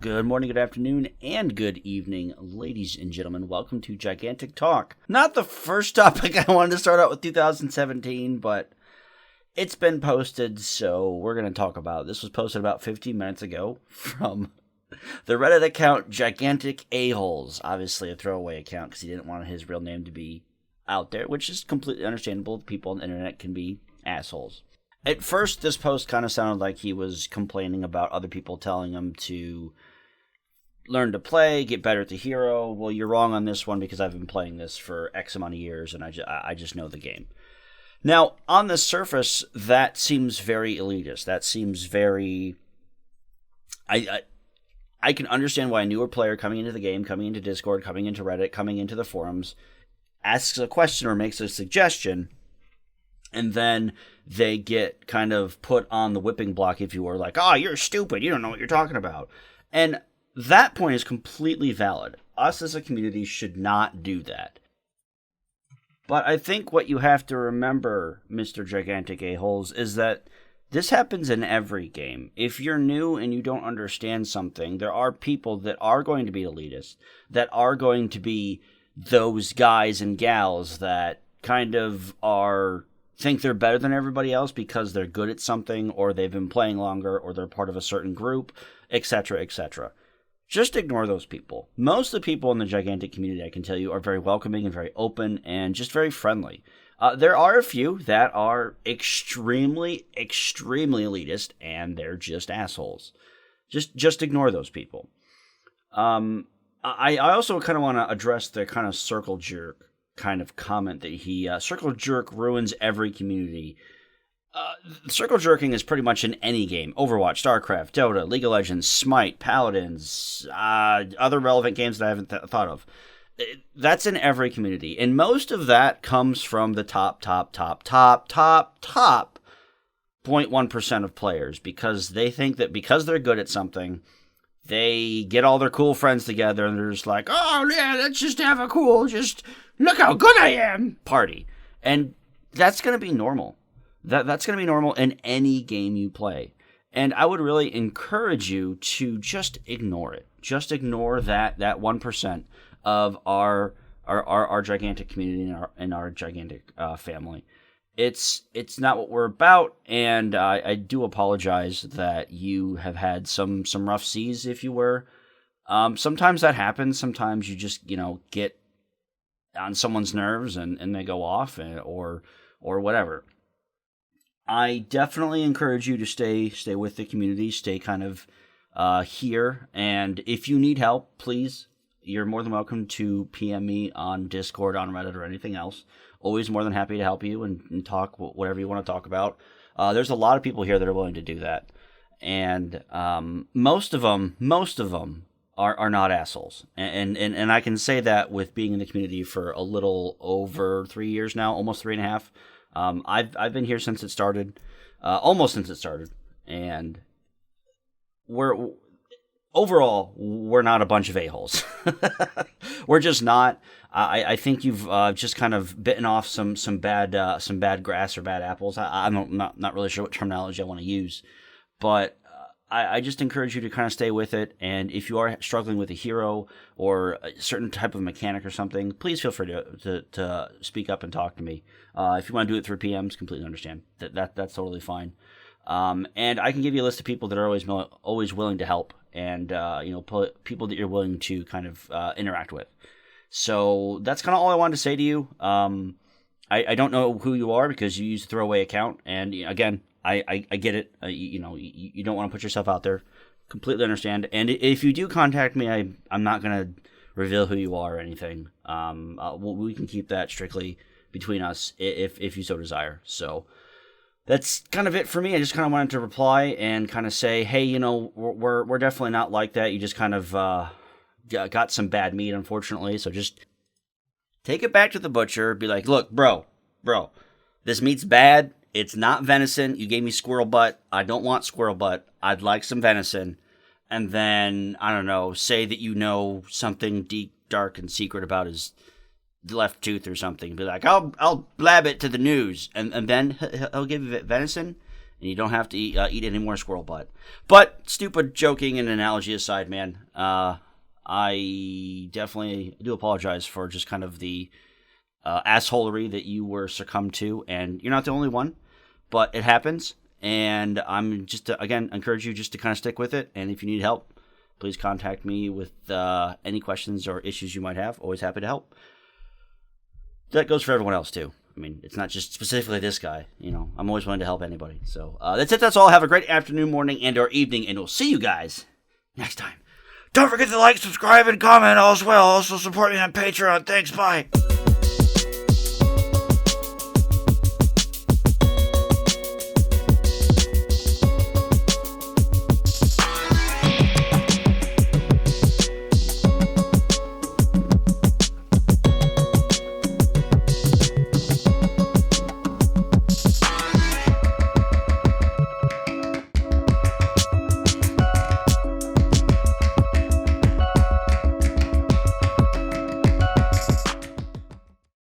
Good morning, good afternoon, and good evening, ladies and gentlemen. Welcome to Gigantic Talk. Not the first topic I wanted to start out with 2017, but it's been posted, so we're going to talk about it. This was posted about 15 minutes ago from the Reddit account Gigantic A-Holes. Obviously a throwaway account because he didn't want his real name to be out there, which is completely understandable. People on the internet can be assholes. At first, this post kind of sounded like he was complaining about other people telling him to learn to play, get better at the hero. Well, you're wrong on this one because I've been playing this for X amount of years and I just know the game. Now, on the surface, that seems very elitist. That seems very... I can understand why a newer player coming into the game, coming into Discord, coming into Reddit, coming into the forums, asks a question or makes a suggestion, and then they get kind of put on the whipping block, if you were, like, oh, you're stupid, you don't know what you're talking about. And that point is completely valid. Us as a community should not do that. But I think what you have to remember, Mr. Gigantic A-Holes, is that this happens in every game. If you're new and you don't understand something, there are people that are going to be elitist, that are going to be those guys and gals that kind of think they're better than everybody else because they're good at something, or they've been playing longer, or they're part of a certain group, etc., etc. Just ignore those people. Most of the people in the Gigantic community, I can tell you, are very welcoming and very open and just very friendly. There are a few that are extremely, extremely elitist, and they're just assholes. Just ignore those people. I also kind of want to address the kind of Circlejerk kind of comment that he... Circlejerk ruins every community. Circle jerking is pretty much in any game. Overwatch, StarCraft, Dota, League of Legends, Smite, Paladins, other relevant games that I haven't thought of. That's in every community. And most of that comes from the top 0.1% of players, because they think that because they're good at something, they get all their cool friends together and they're just like, oh yeah, let's just have a cool, just look how good I am party. And that's going to be normal. That's going to be normal in any game you play. And I would really encourage you to just ignore it. Just ignore that 1% of our gigantic community and our gigantic family. It's not what we're about, and I do apologize that you have had some rough seas, if you were. Sometimes that happens. Sometimes you just, get on someone's nerves and they go off, or whatever. I definitely encourage you to stay with the community, stay kind of here, and if you need help, please, you're more than welcome to PM me on Discord, on Reddit, or anything else. Always more than happy to help you and talk whatever you want to talk about. There's a lot of people here that are willing to do that, and most of them are not assholes, and I can say that with being in the community for a little over 3 years now, almost 3.5. I've been here since it started, almost since it started, and we're not a bunch of a-holes. We're just not. I think you've just kind of bitten off some bad grass or bad apples. I'm not really sure what terminology I want to use, but I just encourage you to kind of stay with it. And if you are struggling with a hero or a certain type of mechanic or something, please feel free to speak up and talk to me. If you want to do it through PMs, completely understand. That's totally fine. And I can give you a list of people that are always willing to help, and people that you're willing to kind of interact with. So that's kind of all I wanted to say to you. I don't know who you are because you use a throwaway account, and again, I get it. You don't want to put yourself out there. Completely understand. And if you do contact me, I'm not going to reveal who you are or anything. We can keep that strictly between us if you so desire. So that's kind of it for me. I just kind of wanted to reply and kind of say, hey, we're definitely not like that. You just kind of got some bad meat, unfortunately. So just take it back to the butcher. Be like, look, bro, this meat's bad. It's not venison. You gave me squirrel butt. I don't want squirrel butt. I'd like some venison. And then, I don't know, say that you know something deep, dark, and secret about his left tooth or something. Be like, I'll blab it to the news. And then he'll give you venison. and you don't have to eat any more squirrel butt. But stupid joking and analogy aside, man, I definitely do apologize for just kind of the assholery that you were succumbed to, and you're not the only one, but it happens, and I'm just, again, encourage you just to kind of stick with it, and if you need help, please contact me with any questions or issues you might have. Always happy to help. That goes for everyone else, too. I mean, it's not just specifically this guy. You know, I'm always willing to help anybody. So that's it. That's all. Have a great afternoon, morning, and or evening, and we'll see you guys next time. Don't forget to like, subscribe, and comment as well. Also support me on Patreon. Thanks. Bye.